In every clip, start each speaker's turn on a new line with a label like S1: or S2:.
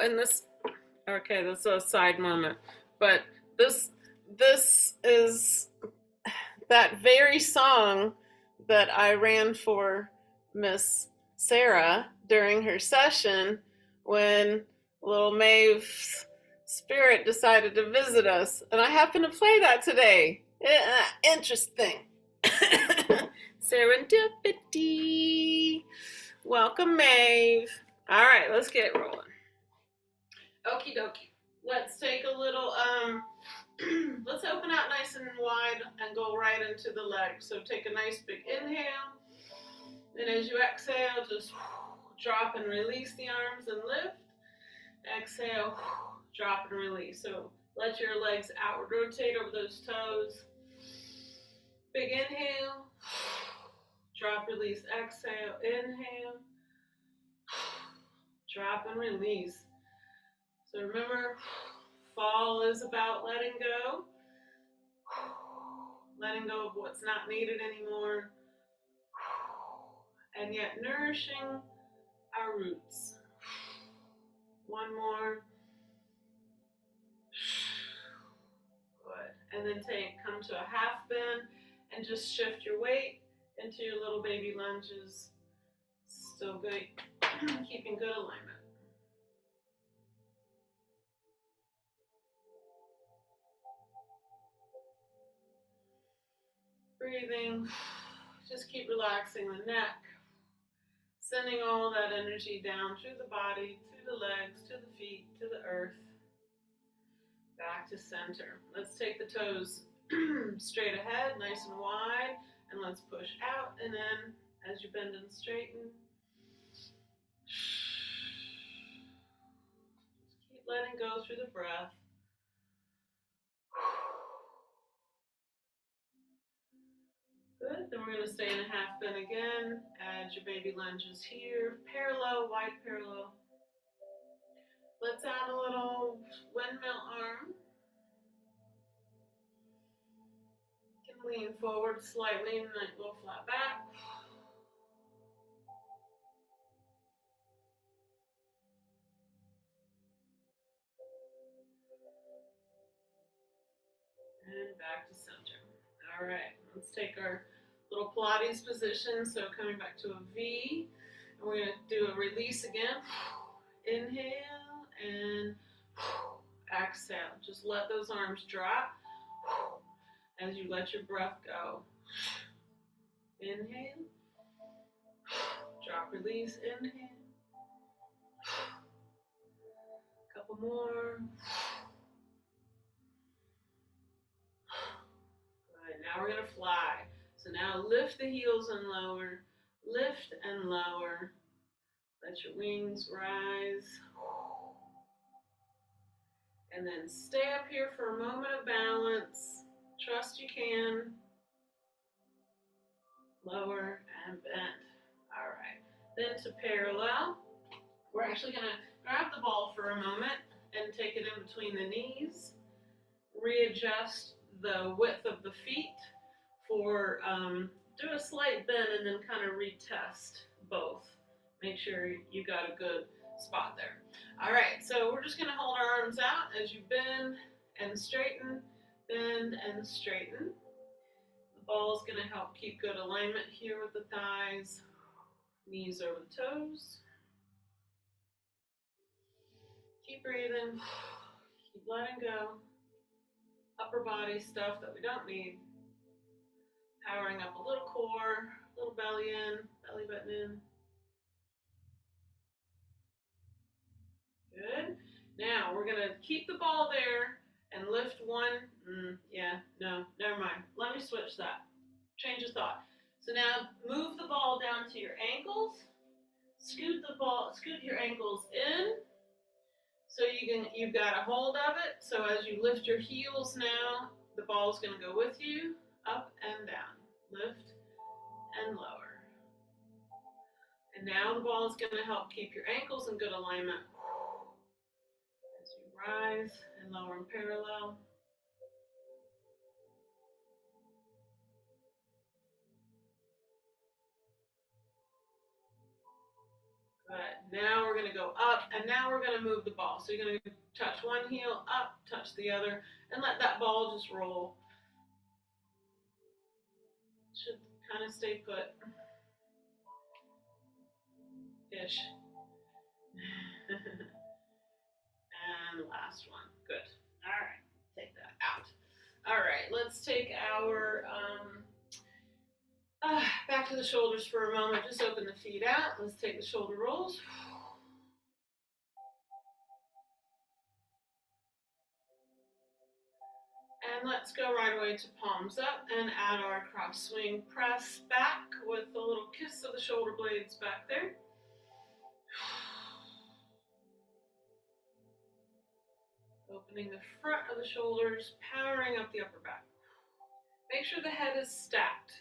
S1: and this, okay, this is a side moment, but this is that very song that I ran for Miss Sarah during her session when little Maeve's spirit decided to visit us, and I happened to play that today. Interesting. Serendipity. Welcome, Maeve. All right, let's get rolling. Okie dokie. Let's take a little, let's open out nice and wide and go right into the legs. So take a nice big inhale. Then as you exhale, just drop and release the arms and lift. Exhale, drop and release. So let your legs outward rotate over those toes. Big inhale. Drop, release, exhale, inhale. Drop and release. So remember, fall is about letting go. Letting go of what's not needed anymore. And yet nourishing our roots. One more. Good. And then come to a half bend and just shift your weight into your little baby lunges. Still good. Keeping good alignment. Breathing. Just keep relaxing the neck. Sending all that energy down through the body, to the legs, to the feet, to the earth. Back to center. Let's take the toes straight ahead, nice and wide, and let's push out and in as you bend and straighten. Just keep letting go through the breath. Good. Then we're going to stay in a half bend again. Add your baby lunges here. Parallel, wide parallel. Let's add a little windmill arm. You can lean forward slightly and then go flat back. And back to center. All right, let's take our little Pilates position. So coming back to a V, and we're going to do a release again. Inhale and exhale. Just let those arms drop as you let your breath go. Inhale, drop, release, inhale. A couple more. Good, now we're going to fly. So now lift the heels and lower, lift and lower. Let your wings rise. And then stay up here for a moment of balance. Trust you can. Lower and bend. All right. Then to parallel, we're actually going to grab the ball for a moment and take it in between the knees. Readjust the width of the feet for, do a slight bend and then kind of retest both. Make sure you got a good spot there. All right, so we're just going to hold our arms out as you bend and straighten, bend and straighten. The ball is going to help keep good alignment here with the thighs, knees over the toes. Keep breathing, keep letting go. Upper body stuff that we don't need. Powering up a little core, a little belly in, belly button in. Good. Now we're going to keep the ball there and lift one. Never mind. Let me switch that. Change of thought. So now move the ball down to your ankles. Scoot your ankles in. So you've got a hold of it. So as you lift your heels now, the ball's going to go with you, up and down. Lift and lower. And now the ball is going to help keep your ankles in good alignment. As you rise and lower in parallel. Good. Now we're going to go up, and now we're going to move the ball. So you're going to touch one heel, up, touch the other, and let that ball just roll. Should kind of stay put. Ish. And last one. Good. All right. Take that out. All right. Let's take our back to the shoulders for a moment. Just open the feet out. Let's take the shoulder rolls. And let's go right away to palms up and add our cross swing press back with a little kiss of the shoulder blades back there. Opening the front of the shoulders, powering up the upper back. Make sure the head is stacked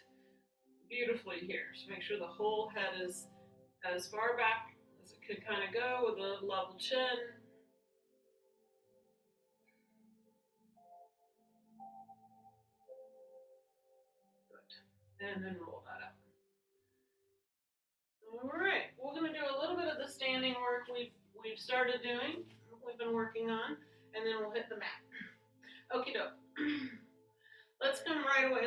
S1: beautifully here. So make sure the whole head is as far back as it can kind of go with a level chin. Good. And then roll that up. All right, we're going to do a little bit of the standing work we've started doing, we've been working on, and then we'll hit the mat. Okie doke. Let's come right away.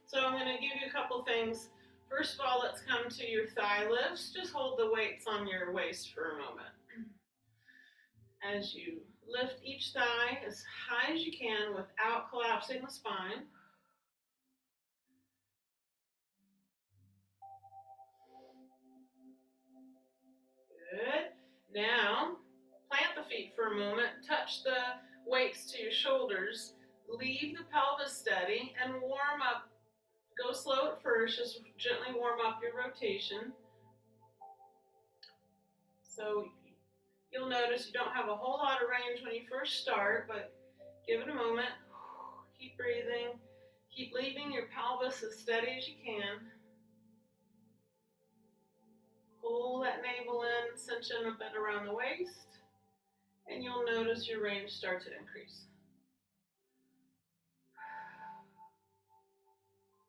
S1: So I'm going to give you a couple things. First of all, let's come to your thigh lifts. Just hold the weights on your waist for a moment. As you lift each thigh as high as you can without collapsing the spine. Good. Now, plant the feet for a moment. Touch the weights to your shoulders. Leave the pelvis steady and warm up. Go slow at first. Just gently warm up your rotation. So you'll notice you don't have a whole lot of range when you first start, but give it a moment. Keep breathing. Keep leaving your pelvis as steady as you can. Pull that navel in, cinch in a bit around the waist, and you'll notice your range start to increase.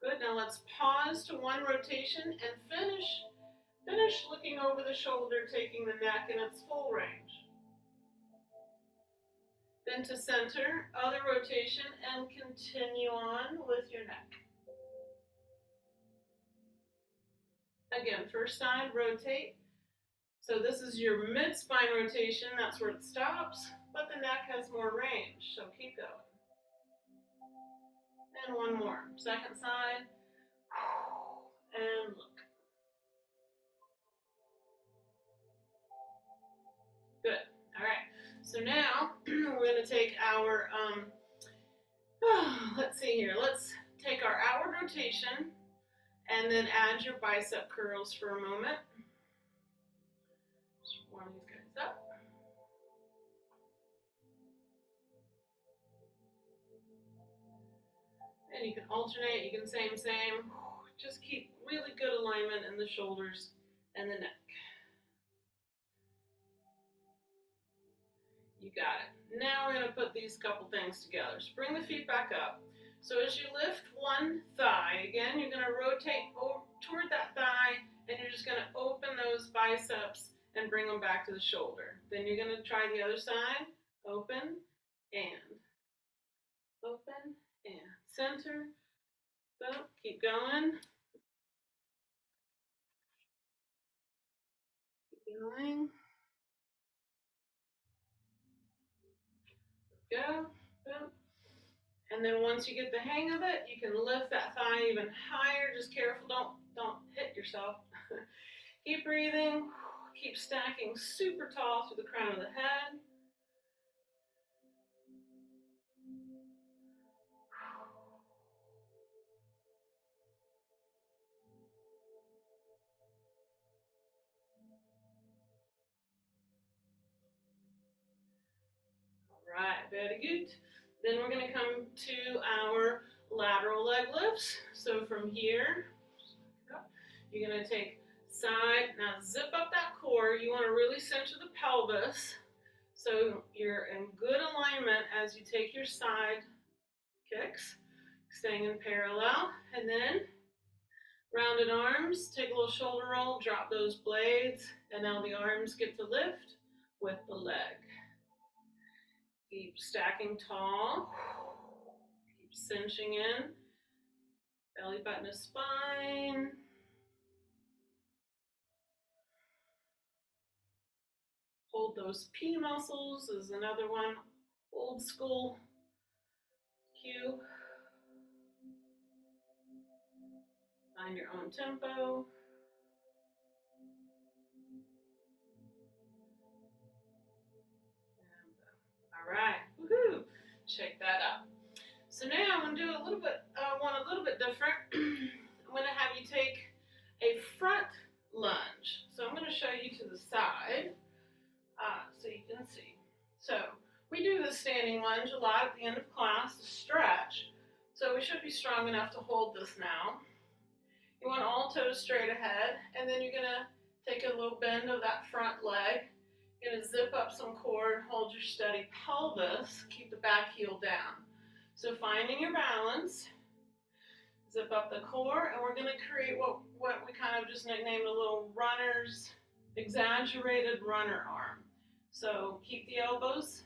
S1: Good, now let's pause to one rotation and finish looking over the shoulder, taking the neck in its full range. Then to center, other rotation, and continue on with your neck. Again, first side, rotate. So this is your mid-spine rotation, that's where it stops, but the neck has more range, so keep going. And one more, second side, and look. Good, all right. So now, we're gonna take our, let's see here, let's take our outward rotation, and then add your bicep curls for a moment. Just warm these guys up. And you can alternate, you can same. Just keep really good alignment in the shoulders and the neck. You got it. Now we're gonna put these couple things together. So bring the feet back up. So as you lift one thigh, again, you're gonna rotate toward that thigh, and you're just gonna open those biceps and bring them back to the shoulder. Then you're gonna try the other side. Open and open and center. So keep going. Keep going. Go. And then once you get the hang of it, you can lift that thigh even higher. Just careful, don't hit yourself. Keep breathing. Keep stacking super tall through the crown of the head. Right, very good. Then we're going to come to our lateral leg lifts. So from here, you're going to take side. Now zip up that core. You want to really center the pelvis so you're in good alignment as you take your side kicks, staying in parallel. And then Rounded arms, take a little shoulder roll, drop those blades, and now the arms get to lift with the leg. Keep stacking tall, keep cinching in, belly button to spine. Hold those P muscles is another one, old school cue. Find your own tempo. All right, woohoo! Shake that up. So now I'm gonna do one a little bit different. I'm gonna have you take a front lunge. So I'm gonna show you to the side so you can see. So we do the standing lunge a lot at the end of class to stretch. So we should be strong enough to hold this now. You want all toes straight ahead, and then you're gonna take a little bend of that front leg. You're gonna zip up some core, hold your steady pelvis, keep the back heel down. So finding your balance, zip up the core, and we're gonna create what we kind of just nicknamed a little runner's, exaggerated runner arm. So keep the elbows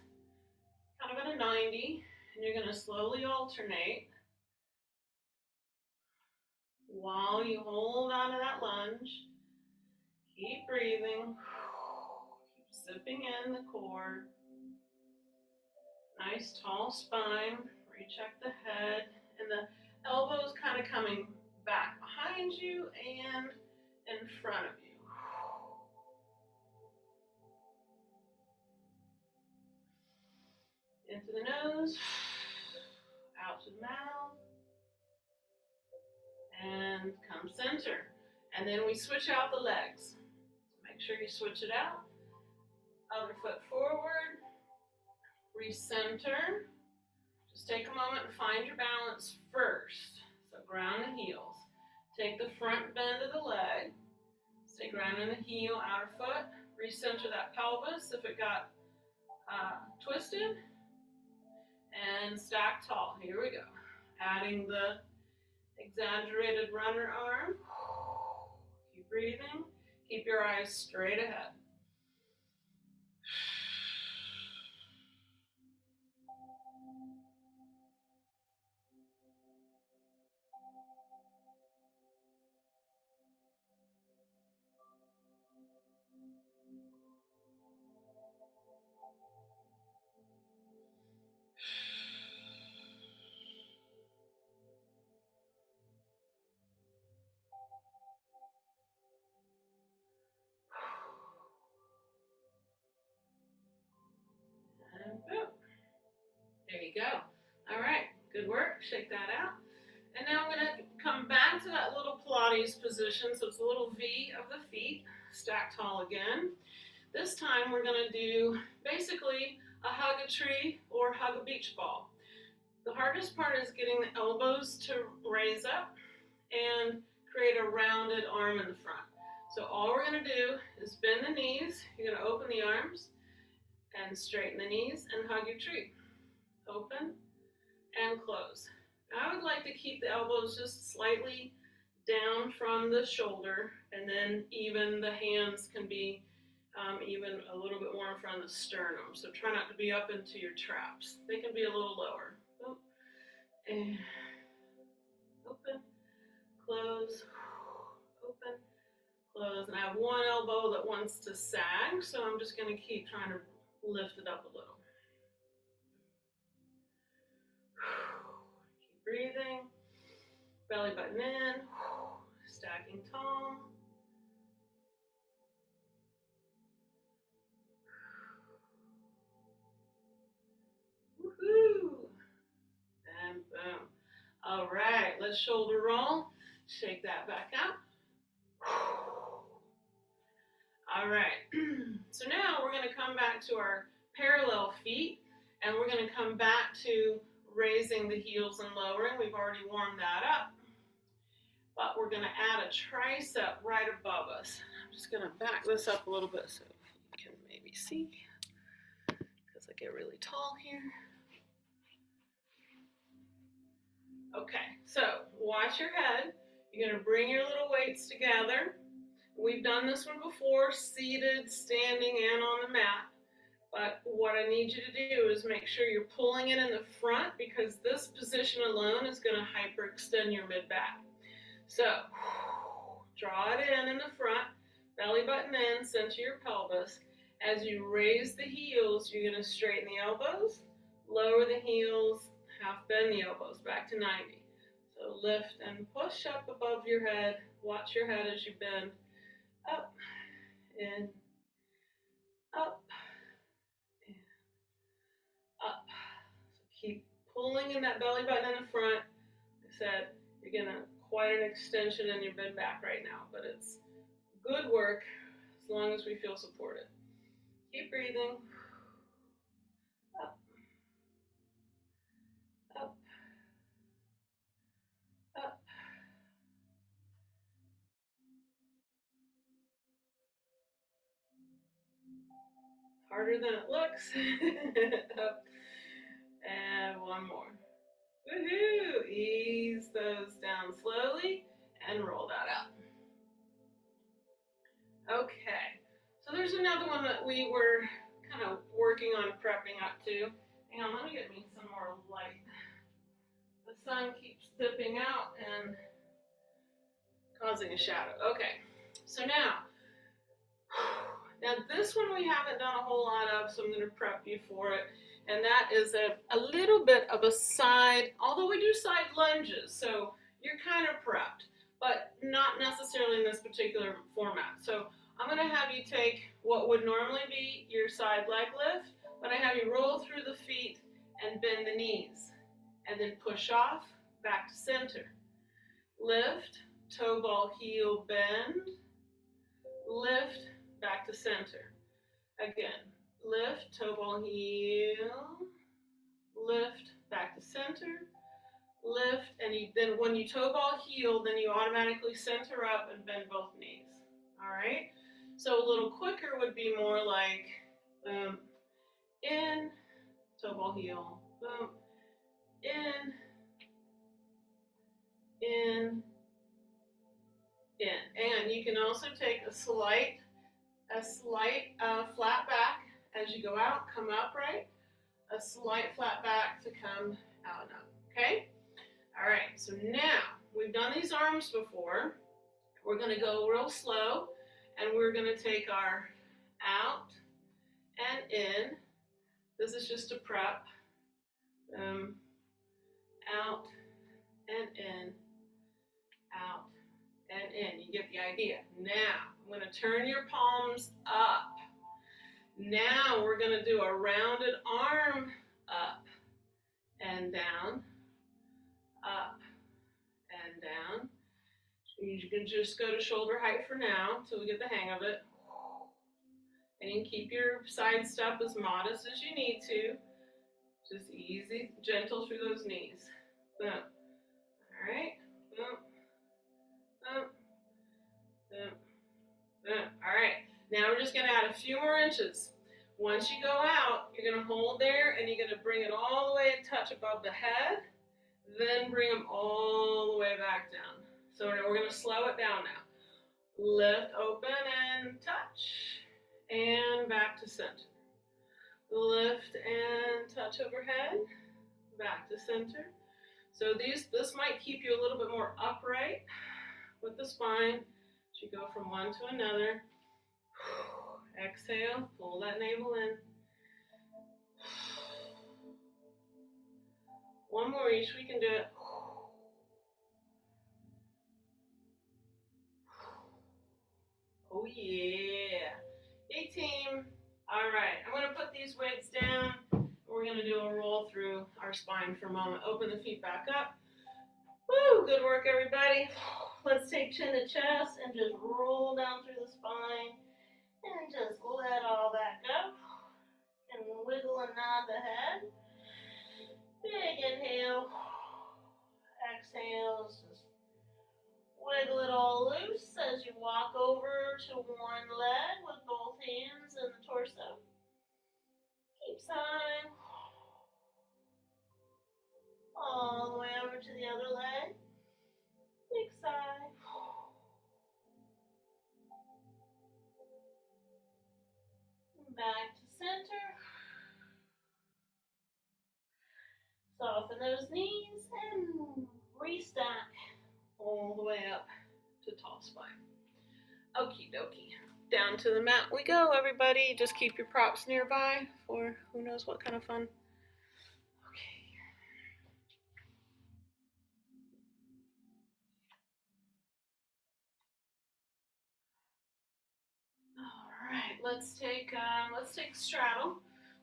S1: kind of at a 90, and you're gonna slowly alternate while you hold on to that lunge. Keep breathing, keep zipping in the core. Nice tall spine, recheck the head, and the elbows kind of coming back behind you and in front of you. Into the nose, out to the mouth, and come center. And then we switch out the legs. Make sure you switch it out. Other foot forward, recenter. Just take a moment and find your balance first. So ground the heels. Take the front bend of the leg. Stay grounding the heel, outer foot. Recenter that pelvis if it got twisted. And stack tall. Here we go. Adding the exaggerated runner arm. Keep breathing. Keep your eyes straight ahead. And boom. There you go. All right, good work. Shake that out. And now I'm going to come back to that little Pilates position. So it's a little V of the feet, stack tall again. This time we're going to do basically a hug a tree or hug a beach ball. The hardest part is getting the elbows to raise up and create a rounded arm in the front. So all we're going to do is bend the knees. You're going to open the arms and straighten the knees and hug your tree. Open and close. I would like to keep the elbows just slightly down from the shoulder, and then even the hands can be even a little bit more in front of the sternum. So try not to be up into your traps. They can be a little lower. And open, close, open, close. And I have one elbow that wants to sag, so I'm just going to keep trying to lift it up a little. Keep breathing, belly button in, stacking tall. Woohoo! And boom. All right, let's shoulder roll. Shake that back out. All right, so now we're going to come back to our parallel feet, and we're going to come back to raising the heels and lowering. We've already warmed that up, but we're going to add a tricep right above us. I'm just going to back this up a little bit so you can maybe see, because I get really tall here. Okay, so watch your head. You're going to bring your little weights together. We've done this one before, seated, standing, and on the mat. But what I need you to do is make sure you're pulling it in the front, because this position alone is going to hyperextend your mid-back. So, draw it in the front, belly button in, center your pelvis. As you raise the heels, you're going to straighten the elbows, lower the heels, half bend the elbows back to 90. So lift and push up above your head. Watch your head as you bend. Up, in, up, in, up. So keep pulling in that belly button in the front. Like I said, you're getting quite an extension in your mid back right now, but it's good work as long as we feel supported. Keep breathing. Up, up, up. Harder than it looks. Up. And one more. Woohoo! Ease those down slowly and roll that out. Okay, so there's another one that we were kind of working on prepping up to. Hang on, let me get me some more light. The sun keeps dipping out and causing a shadow. Okay, so now this one we haven't done a whole lot of, so I'm going to prep you for it. And that is a little bit of a side, although we do side lunges, so you're kind of prepped, but not necessarily in this particular format. So I'm going to have you take what would normally be your side leg lift, but I have you roll through the feet and bend the knees, and then push off, back to center. Lift, toe ball heel bend, lift, back to center. Again, lift, toe ball heel, lift, back to center, lift, and then when you toe ball heel, then you automatically center up and bend both knees. All right? So a little quicker would be more like in, toe ball heel, boom, in, in, in. And you can also take a slight flat back as you go out, come upright, a slight flat back to come out and up, okay? All right, so now we've done these arms before. We're gonna go real slow, and we're gonna take our out and in. This is just a prep. Out and in, out and in. You get the idea. Now, I'm gonna turn your palms up. Now we're going to do a rounded arm up and down, up and down. You can just go to shoulder height for now until we get the hang of it. And you can keep your side step as modest as you need to. Just easy, gentle through those knees. Boom. All right. Boom. Boom. Boom. Boom. All right. Now we're just going to add a few more inches. Once you go out, you're going to hold there, and you're going to bring it all the way and touch above the head, then bring them all the way back down. So we're going to slow it down now. Lift, open, and touch, and back to center. Lift and touch overhead, back to center. So this might keep you a little bit more upright with the spine as you go from one to another. Exhale, pull that navel in. One more each, we can do it. Oh yeah. Hey team. All right, I'm gonna put these weights down. We're gonna do a roll through our spine for a moment. Open the feet back up. Woo, good work everybody. Let's take chin to chest and just roll down through the spine. And just let all that go. And wiggle and nod the head. Big inhale. Exhale. Just wiggle it all loose as you walk over to one leg with both hands and the torso. Keep sighing. All the way over to the other leg. Big sigh. Back to center. Soften those knees and restack all the way up to tall spine. Okie dokie. Down to the mat we go, everybody. Just keep your props nearby for who knows what kind of fun. Okay. All right, let's take straddle.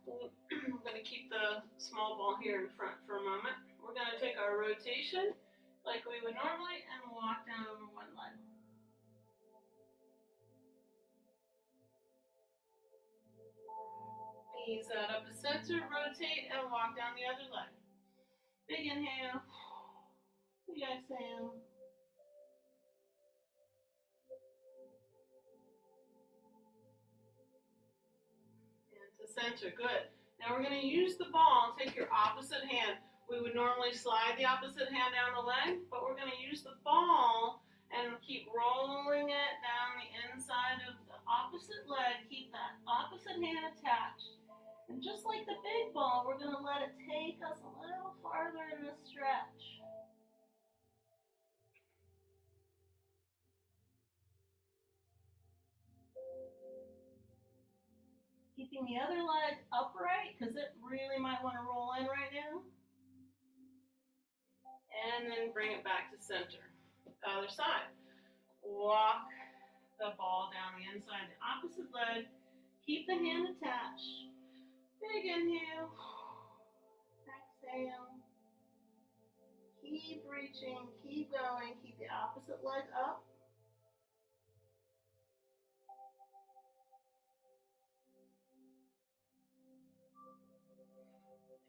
S1: I'm going to keep the small ball here in front for a moment. We're going to take our rotation like we would normally and walk down over one leg. Ease that up to center, rotate, and walk down the other leg. Big inhale, big exhale. And to center, good. Now we're going to use the ball, take your opposite hand. We would normally slide the opposite hand down the leg, but we're going to use the ball and keep rolling it down the inside of the opposite leg. Keep that opposite hand attached. And just like the big ball, we're going to let it take us a little farther in the stretch. Keeping the other leg upright because it really might want to roll in right now. And then bring it back to center. Other side. Walk the ball down the inside, the opposite leg. Keep the hand attached. Big inhale. Exhale. Keep reaching, keep going. Keep the opposite leg up.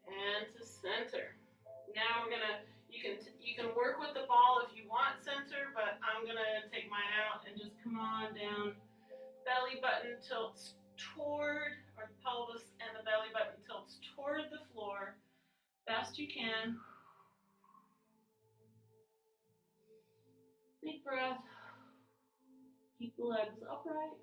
S1: And to center. Now we're gonna, you can work with the ball if you want center, but I'm gonna take mine out and just come on down. Belly button tilts toward, or the pelvis and the belly button tilts toward the floor. Best you can. Big breath. Keep the legs upright.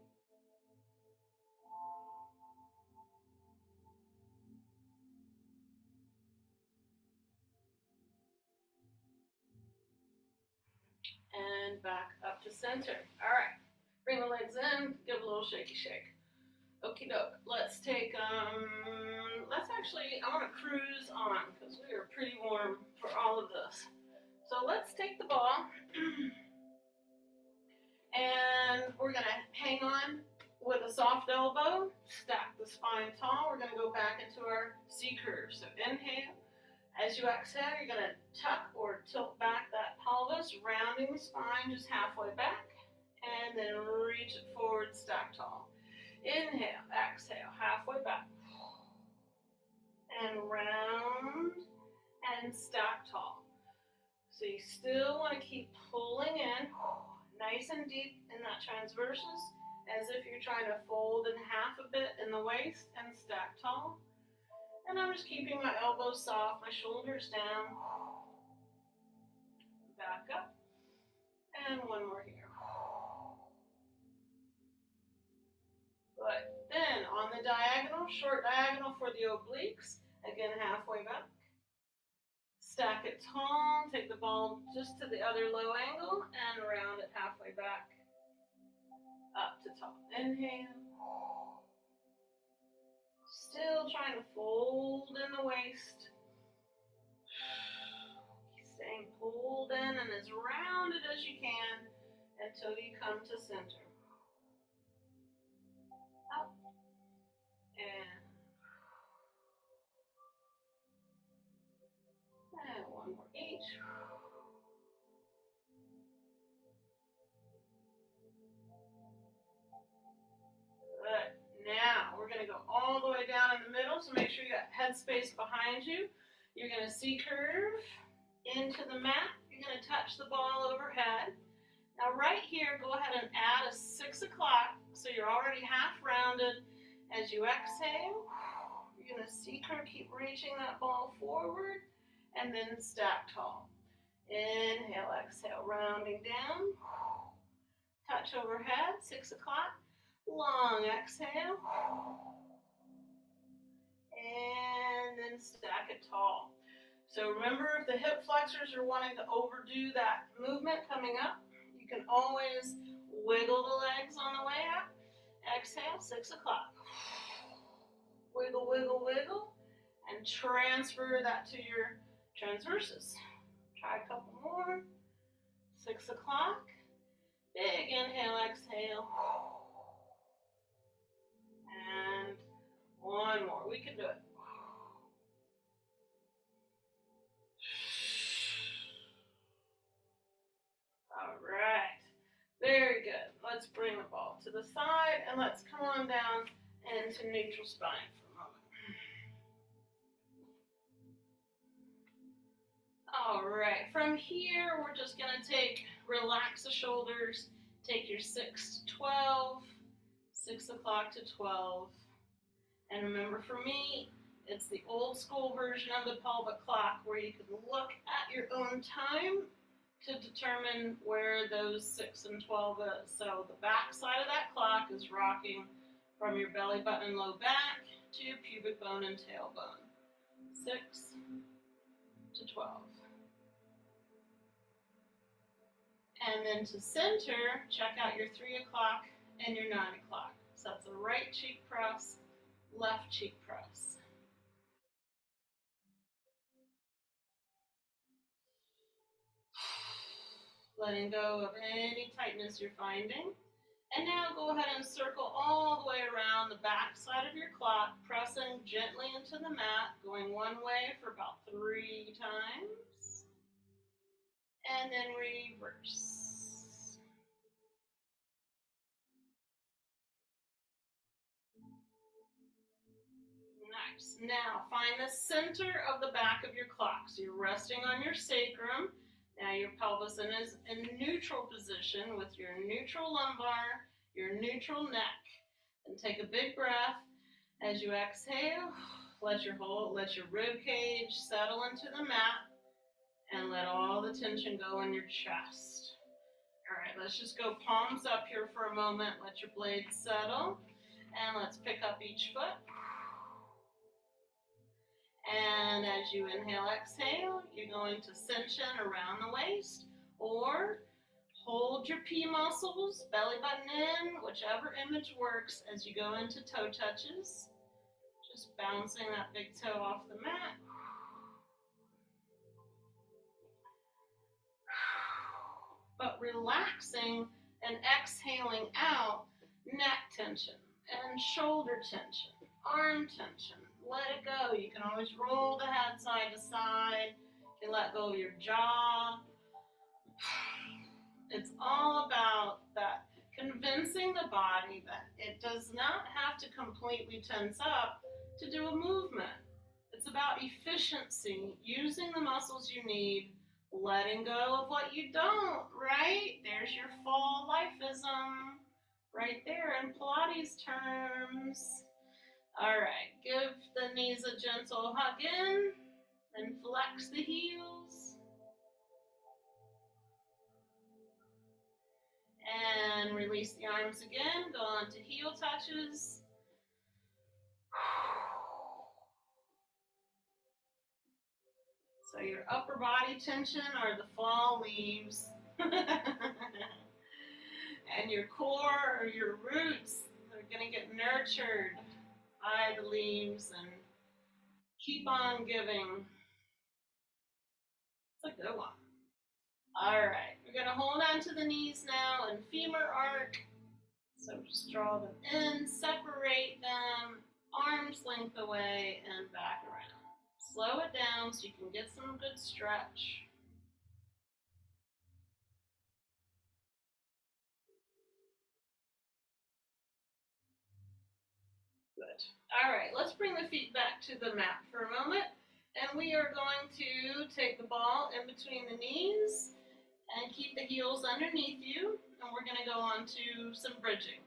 S1: And back up to center. All right. Bring the legs in. Give a little shaky shake. Okie doke. Let's take, I want to cruise on because we are pretty warm for all of this. So let's take the ball and we're going to hang on with a soft elbow, stack the spine tall. We're going to go back into our C curve. So inhale. As you exhale, you're going to tuck or tilt back that pelvis, rounding the spine just halfway back, and then reach it forward, stack tall. Inhale, exhale, halfway back, and round and stack tall. So you still want to keep pulling in, nice and deep in that transversus, as if you're trying to fold in half a bit in the waist and stack tall. And I'm just keeping my elbows soft, my shoulders down. Back up. And one more here. Good. Then on the diagonal, short diagonal for the obliques. Again, halfway back. Stack it tall. Take the ball just to the other low angle and round it halfway back. Up to top. Inhale. Still trying to fold in the waist. Staying pulled in and as rounded as you can until you come to center. Up and one more each. Good. Now we're going to go all the way down in the middle, so make sure you got headspace behind you. You're going to C curve into the mat. You're going to touch the ball overhead. Now right here, go ahead and add a 6 o'clock, so you're already half rounded. As you exhale, you're going to C curve, keep reaching that ball forward, and then stack tall. Inhale, exhale, rounding down. Touch overhead, 6 o'clock. Long exhale. and then stack it tall. So remember, if the hip flexors are wanting to overdo that movement coming up, you can always wiggle the legs on the way up. Exhale, 6 o'clock. Wiggle, wiggle, wiggle, and transfer that to your transverses. Try a couple more. 6 o'clock. Big inhale, exhale. And one more. We can do it. All right. Very good. Let's bring the ball to the side and let's come on down into neutral spine for a moment. All right. From here, we're just going to relax the shoulders. Take your 6 to 12, 6 o'clock to 12. And remember, for me, it's the old school version of the pelvic clock where you can look at your own time to determine where those 6 and 12 is. So the back side of that clock is rocking from your belly button and low back to your pubic bone and tailbone. 6 to 12. And then to center, check out your 3 o'clock and your 9 o'clock. So that's a right cheek press, left cheek press. Letting go of any tightness you're finding. And now go ahead and circle all the way around the back side of your clock, pressing gently into the mat, going one way for about 3 times. And then reverse. Nice. Now find the center of the back of your clock. So you're resting on your sacrum. Now your pelvis is in neutral position with your neutral lumbar, your neutral neck. And take a big breath as you exhale. Let your rib cage settle into the mat and let all the tension go in your chest. All right, let's just go palms up here for a moment. Let your blades settle. And let's pick up each foot. And as you inhale, exhale, you're going to cinch in around the waist or hold your P muscles, belly button in, whichever image works as you go into toe touches. Just bouncing that big toe off the mat. But relaxing and exhaling out neck tension and shoulder tension, arm tension. Let it go. You can always roll the head side to side. You can let go of your jaw. It's all about that, convincing the body that it does not have to completely tense up to do a movement. It's about efficiency, using the muscles you need, letting go of what you don't, right? There's your fall lifeism right there in Pilates terms. All right, give the knees a gentle hug in and flex the heels. And release the arms again, go on to heel touches. So your upper body tension are the fall leaves. And your core or your roots are going to get nurtured by the leaves and keep on giving. It's a good one. All right, we're going to hold on to the knees now and femur arc. So just draw them in, separate them, arms length away and back around. Slow it down so you can get some good stretch. Good. All right, let's bring the feet back to the mat for a moment. And we are going to take the ball in between the knees and keep the heels underneath you. And we're going to go on to some bridging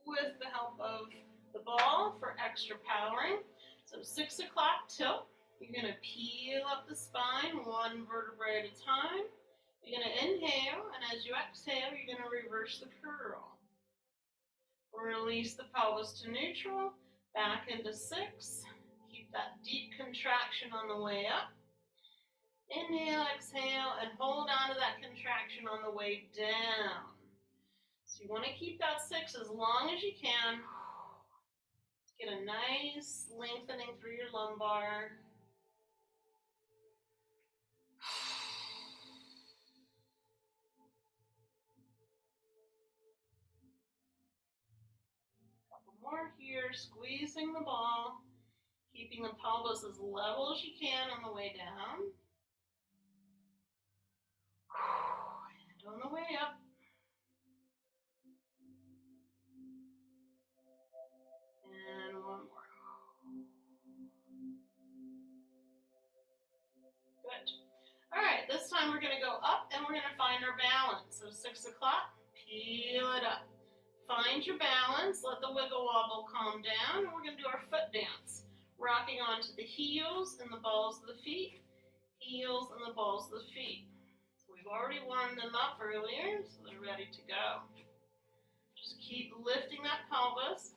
S1: with the help of the ball for extra powering. So 6 o'clock tilt. You're going to peel up the spine one vertebrae at a time. You're going to inhale, and as you exhale, you're going to reverse the curl. Release the pelvis to neutral, back into 6. Keep that deep contraction on the way up. Inhale, exhale, and hold on to that contraction on the way down. So you want to keep that 6 as long as you can. Get a nice lengthening through your lumbar. Couple more here, squeezing the ball, keeping the pelvis as level as you can on the way down. And on the way up. And one more. Good. All right, this time we're going to go up and we're going to find our balance. So 6 o'clock, peel it up. Find your balance, let the wiggle wobble calm down, and we're going to do our foot dance. Rocking onto the heels and the balls of the feet, heels and the balls of the feet. So we've already warmed them up earlier, so they're ready to go. Just keep lifting that pelvis.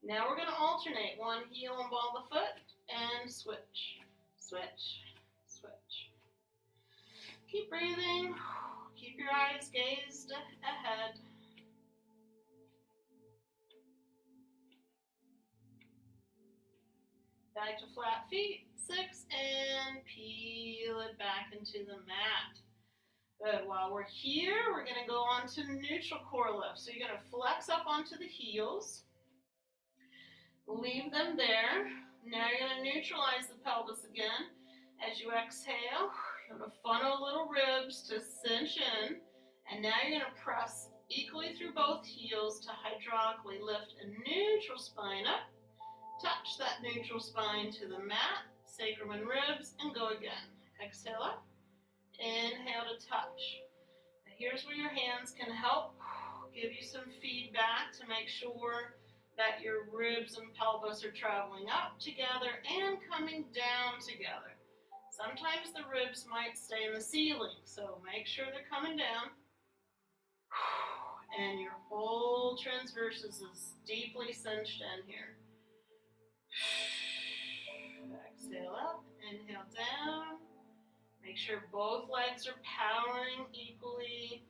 S1: Now we're going to alternate one heel and ball the foot and switch, switch, switch. Keep breathing. Keep your eyes gazed ahead. Back to flat feet, 6, and peel it back into the mat. Good. While we're here, we're going to go on to neutral core lift. So you're going to flex up onto the heels. Leave them there. Now you're going to neutralize the pelvis again. As you exhale, you're going to funnel little ribs to cinch in. And now you're going to press equally through both heels to hydraulically lift a neutral spine up. Touch that neutral spine to the mat, sacrum and ribs, and go again. Exhale up. Inhale to touch. Now here's where your hands can help give you some feedback to make sure that your ribs and pelvis are traveling up together and coming down together. Sometimes the ribs might stay in the ceiling, so make sure they're coming down. And your whole transversus is deeply cinched in here. Exhale up, inhale down. Make sure both legs are powering equally.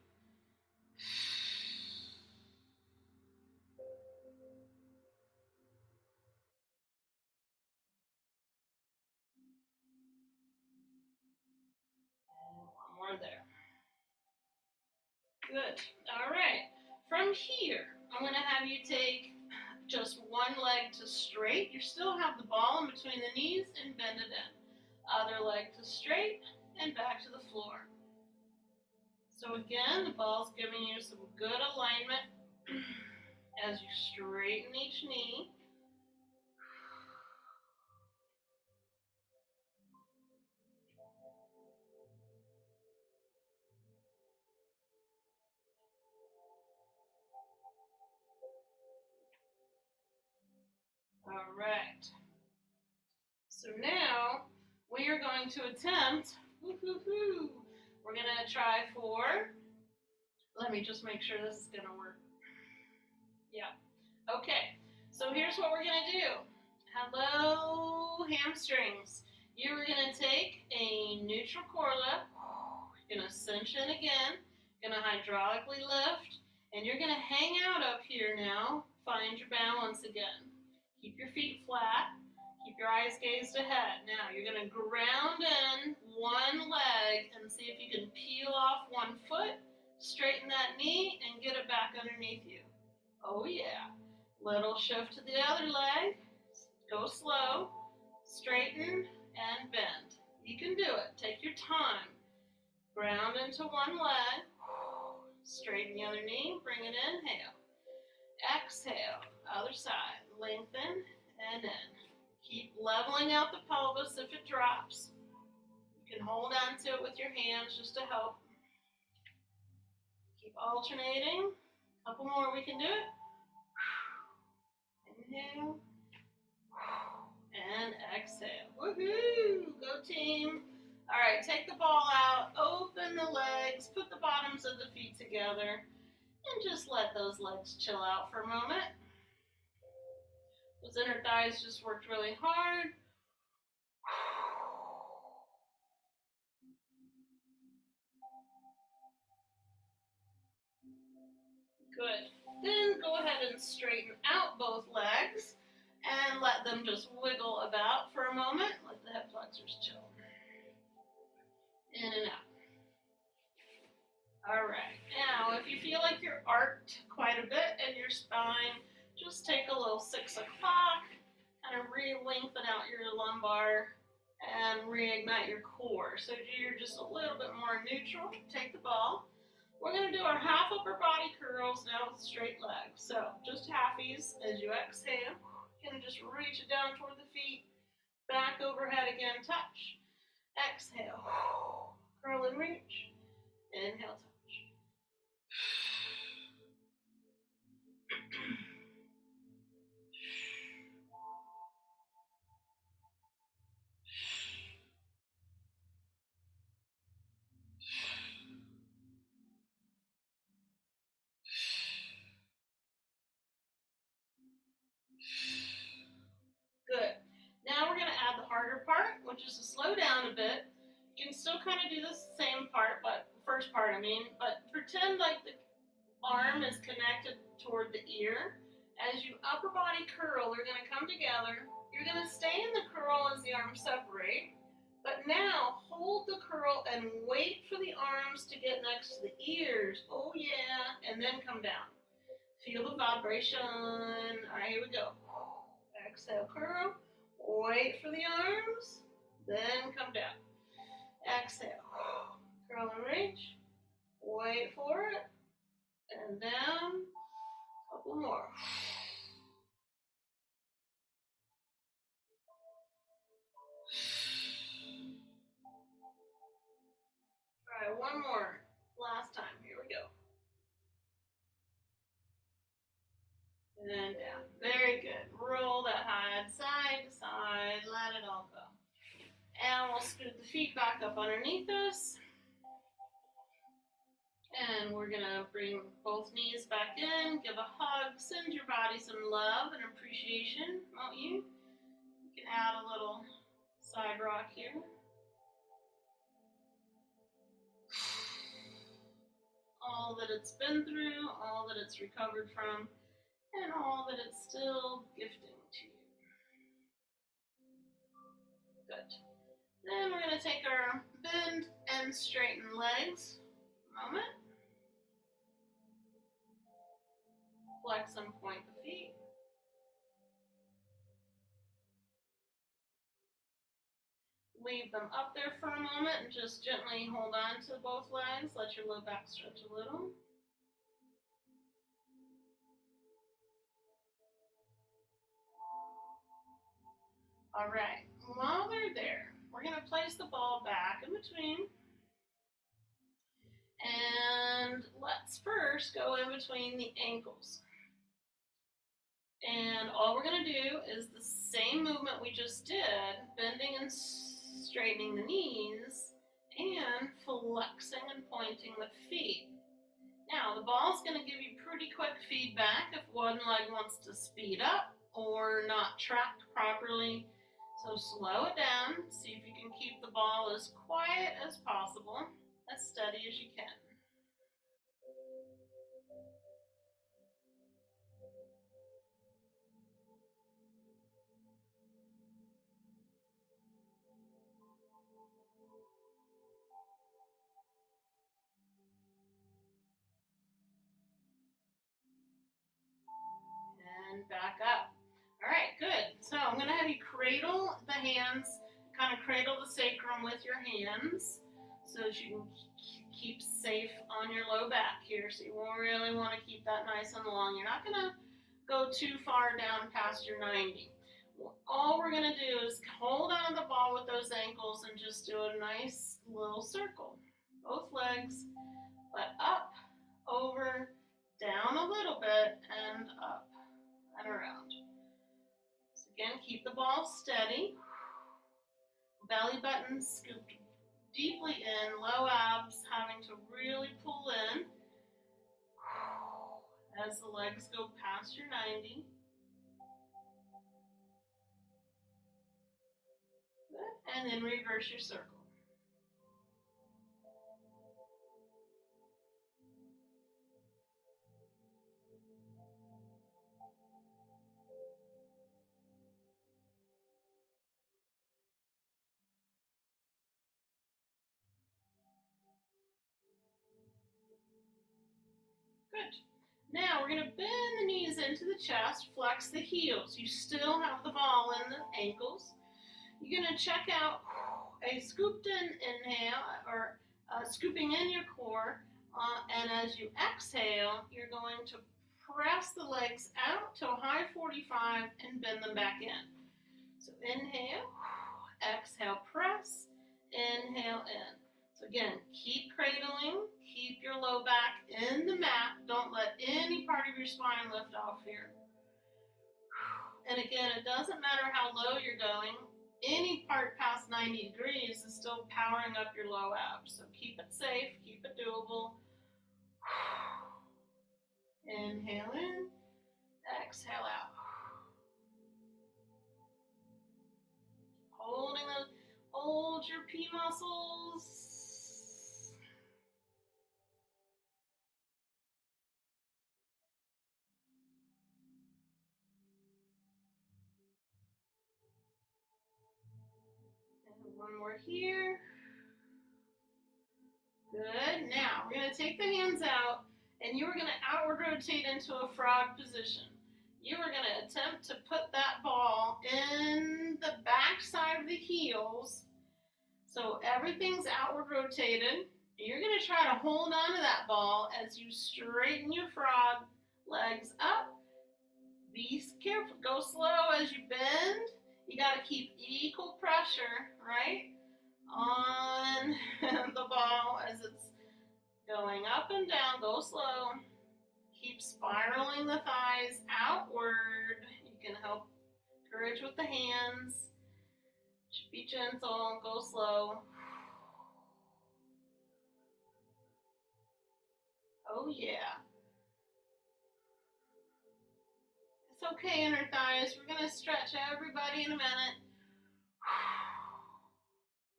S1: And one more there. Good. All right. From here, I'm going to have you take just one leg to straight. You still have the ball in between the knees and bend it in. Other leg to straight and back to the floor. So again, the ball's giving you some good alignment as you straighten each knee. All right. So now we are going to attempt, we're going to try for, let me just make sure this is going to work. Yeah. Okay. So here's what we're going to do. Hello, hamstrings. You're going to take a neutral core lift. You're going to cinch in again. You're going to hydraulically lift. And you're going to hang out up here now. Find your balance again. Keep your feet flat. Keep your eyes gazed ahead. Now you're going to ground in one leg and see if you can peel off one foot, straighten that knee, and get it back underneath you. Oh yeah. Little shift to the other leg. Go slow. Straighten and bend. You can do it. Take your time. Ground into one leg. Straighten the other knee. Bring it in. Inhale. Exhale. Other side. Lengthen and in. Keep leveling out the pelvis if it drops. You can hold on to it with your hands just to help. Keep alternating. A couple more, we can do it. Inhale. And exhale. Woohoo! Go team. All right, take the ball out. Open the legs. Put the bottoms of the feet together. And just let those legs chill out for a moment. Those inner thighs just worked really hard. Good. Then go ahead and straighten out both legs and let them just wiggle about for a moment. Let the hip flexors chill. In and out. All right. Now, if you feel like you're arched quite a bit in your spine, just take a little 6 o'clock, kind of re-lengthen out your lumbar and reignite your core. So you're just a little bit more neutral. Take the ball. We're going to do our half upper body curls now with straight legs. So just halfies as you exhale. You're going to just reach it down toward the feet. Back overhead again, touch. Exhale. Curl and reach. Inhale, touch. Good. Now we're going to add the harder part, which is to slow down a bit. You can still kind of do the same part, but first part, but pretend like the arm is connected toward the ear. As you upper body curl, they're going to come together. You're going to stay in the curl as the arms separate, but now hold the curl and wait for the arms to get next to the ears. Oh yeah, and then come down. Feel the vibration. All right, here we go. Exhale, curl. Wait for the arms, then come down. Exhale, curl and reach. Wait for it, and down. Couple more. All right, one more. Last time. Here we go. And down. Very good. Roll that head side to side. Let it all go. And we'll scoot the feet back up underneath us. And we're going to bring both knees back in. Give a hug. Send your body some love and appreciation, won't you? You can add a little side rock here. All that it's been through, all that it's recovered from, and all that it's still gifting to you. Good. Then we're going to take our bend and straighten legs. Moment. Flex and point the feet. Leave them up there for a moment and just gently hold on to both legs. Let your low back stretch a little. All right, while they're there, we're going to place the ball back in between. And let's first go in between the ankles. And all we're going to do is the same movement we just did, bending and straightening the knees and flexing and pointing the feet. Now, the ball's going to give you pretty quick feedback if one leg wants to speed up or not track properly. So slow it down. See if you can keep the ball as quiet as possible, as steady as you can. And back up. All right, good. So I'm going to have you cradle the hands, kind of cradle the sacrum with your hands so that you can keep safe on your low back here. So you really want to keep that nice and long. You're not going to go too far down past your 90. All we're going to do is hold on to the ball with those ankles and just do a nice little circle. Both legs, but up, over, down a little bit, and up and around. So again, keep the ball steady. Belly button scooped deeply in, low abs having to really pull in. as the legs go past your 90. And then reverse your circle. Good. Now we're going to bend the knees into the chest, flex the heels. You still have the ball in the ankles. You're going to check out a scooped in inhale or scooping in your core. And as you exhale, you're going to press the legs out to a high 45 and bend them back in. So inhale, exhale, press, inhale, in. So again, keep cradling, keep your low back in the mat. Don't let any part of your spine lift off here. And again, it doesn't matter how low you're going. Any part past 90 degrees is still powering up your low abs. So keep it safe, keep it doable. Inhale in, exhale out. Hold your P muscles. And one more here. Good. Now we're going to take the hands out and you are going to outward rotate into a frog position. You are going to attempt to put that ball in the back side of the heels so everything's outward rotated. You're going to try to hold on to that ball as you straighten your frog legs up. Be careful. Go slow as you bend. You got to keep equal pressure, right, on the ball as it's going up and down. Go slow. Keep spiraling the thighs outward. You can help encourage with the hands. Be gentle. Go slow. Oh, yeah. It's okay, inner thighs. We're going to stretch everybody in a minute.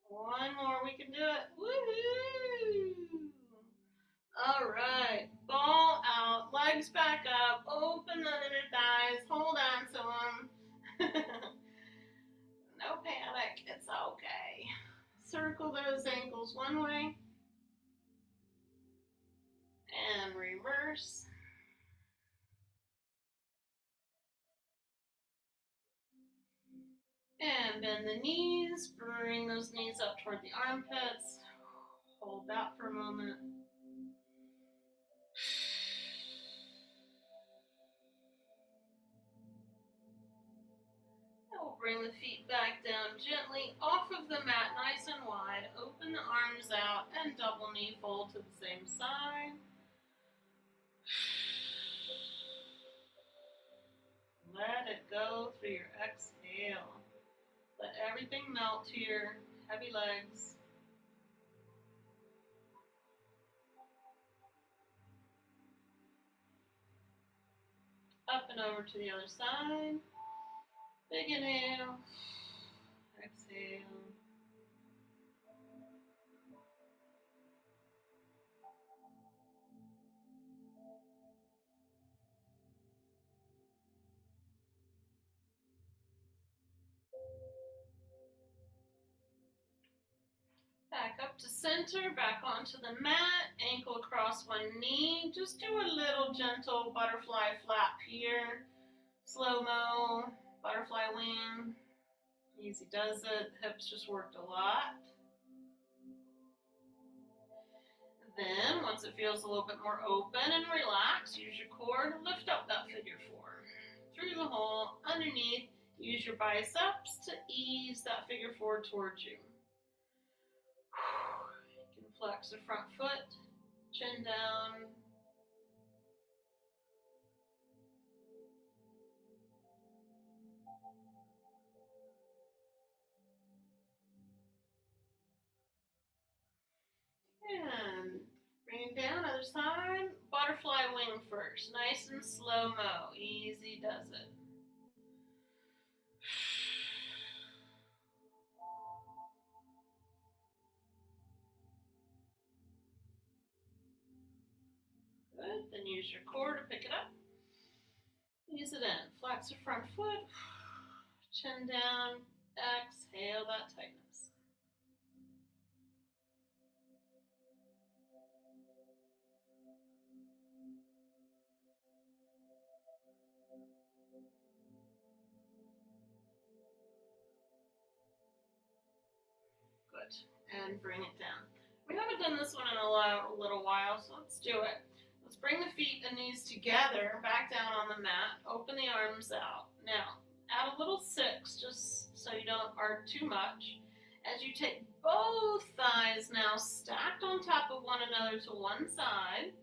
S1: One more. We can do it. Woohoo! All right, ball out, legs back up, open the inner thighs, hold on to them. No panic, it's okay. Circle those ankles one way and reverse. And bend the knees, bring those knees up toward the armpits. Hold that for a moment. We'll bring the feet back down gently off of the mat, nice and wide. Open the arms out and double knee fold to the same side. Let it go through your exhale. Let everything melt here. Heavy legs. Up and over to the other side. Big inhale. Exhale. Back up to center, back onto the mat, ankle across one knee. Just do a little gentle butterfly flap here. Slow-mo, butterfly wing. Easy does it. Hips just worked a lot. Then, once it feels a little bit more open and relaxed, use your core to lift up that figure four. Through the hole, underneath, use your biceps to ease that figure four towards you. You can flex the front foot, chin down. And bring Coming down, other side. Butterfly wing first. Nice and slow-mo. Easy does it. Good. Then use your core to pick it up. Ease it in. Flex your front foot. Chin down. Exhale that tightness. Good. And bring it down. We haven't done this one in a little while, so let's do it. Let's bring the feet and knees together, back down on the mat, open the arms out. Now, add a little 6, just so you don't arc too much. As you take both thighs now stacked on top of one another to one side,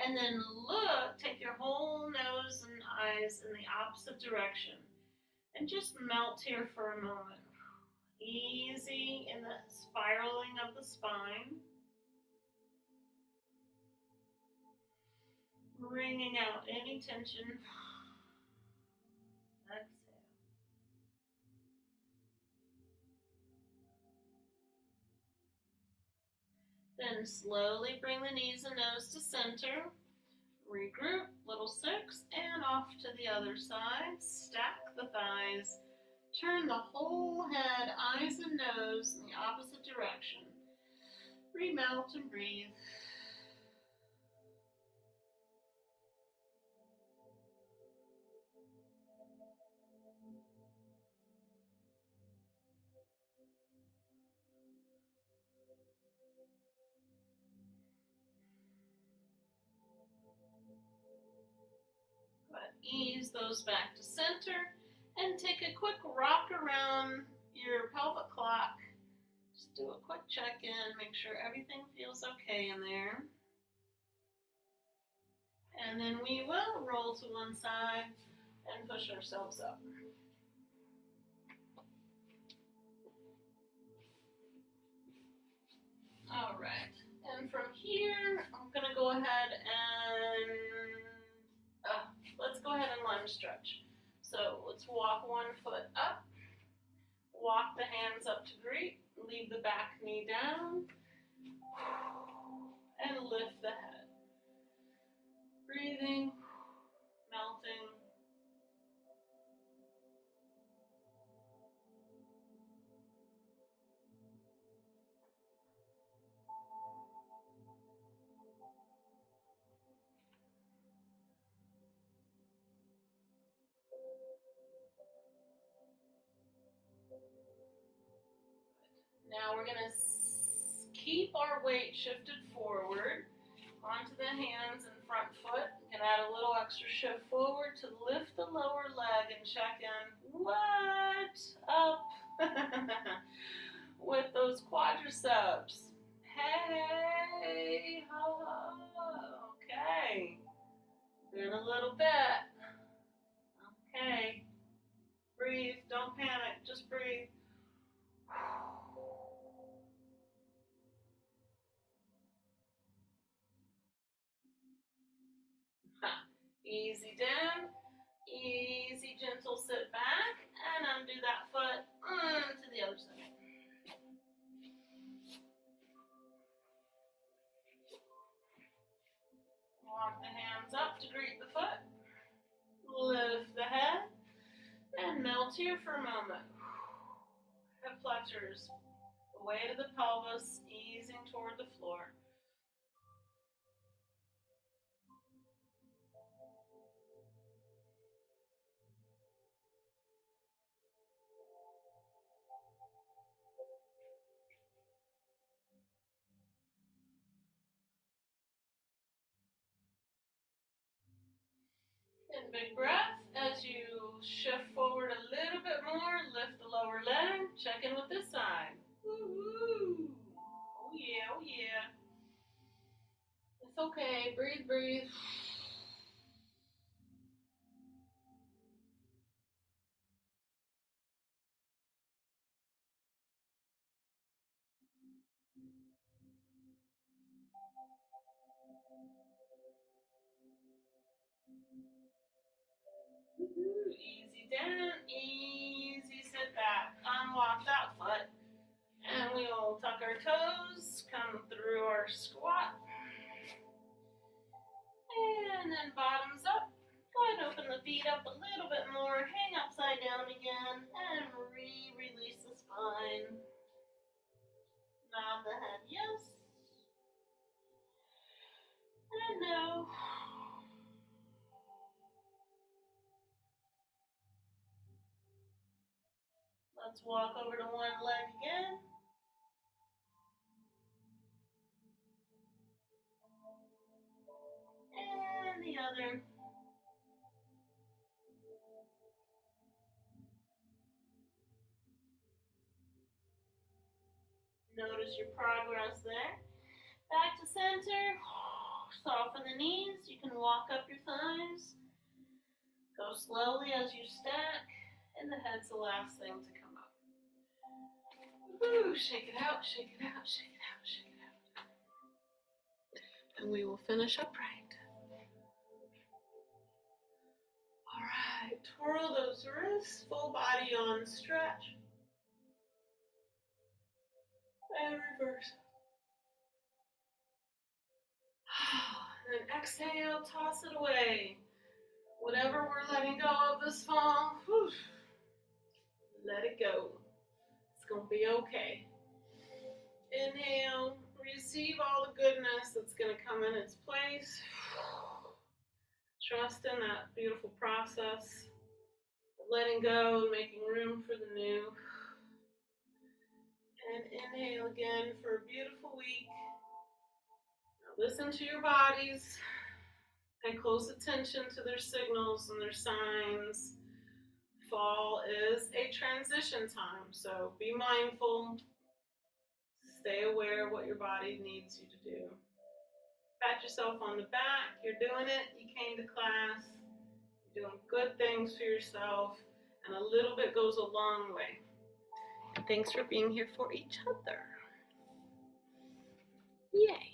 S1: and then look, take your whole nose and eyes in the opposite direction, and just melt here for a moment. Easy in the spiraling of the spine. Wringing out any tension. Exhale. Then slowly bring the knees and nose to center. Regroup, little 6, and off to the other side. Stack the thighs. Turn the whole head, eyes and nose in the opposite direction. Remelt and breathe. But ease those back to center and take a quick rock around your pelvic clock. Just do a quick check-in, make sure everything feels okay in there. And then we will roll to one side and push ourselves up. All right, and from here, I'm gonna go ahead and, let's go ahead and lunge stretch. So let's walk one foot up, walk the hands up to greet, leave the back knee down, and lift the head. Breathing, melting. Now we're gonna keep our weight shifted forward onto the hands and front foot. You can add a little extra shift forward to lift the lower leg and check in. What? Up. With those quadriceps. Hey, okay. In a little bit. Okay. Breathe, don't panic, just breathe. Easy down, easy gentle sit back, and undo that foot to the other side. Walk the hands up to greet the foot, lift the head, and melt here for a moment. Hip flexors, the weight of the pelvis easing toward the floor. And big breath as you shift forward a little bit more, lift the lower leg, check in with this side. Woo-hoo. Oh yeah, oh yeah. It's okay, breathe, breathe. Easy down, easy sit back. Unlock that foot. And we'll tuck our toes, come through our squat. And then bottoms up. Go ahead and open the feet up a little bit more. Hang upside down again. And release the spine. Nod the head yes. And no. Let's walk over to one leg again. And the other. Notice your progress there. Back to center. Soften the knees. You can walk up your thighs. Go slowly as you stack. And the head's the last thing to come up. Woo, shake it out, shake it out, shake it out, shake it out. And we will finish upright. All right, twirl those wrists, full body on stretch. And reverse. And then exhale, toss it away. Whatever we're letting go of this fall, whew, let it go. It's going to be okay. Inhale, receive all the goodness that's going to come in its place. Trust in that beautiful process of letting go and making room for the new. And inhale again for a beautiful week. Now listen to your bodies. Pay close attention to their signals and their signs. Fall is a transition time, so be mindful. Stay aware of what your body needs you to do. Pat yourself on the back. You're doing it. You came to class. You're doing good things for yourself, and a little bit goes a long way. And thanks for being here for each other. Yay.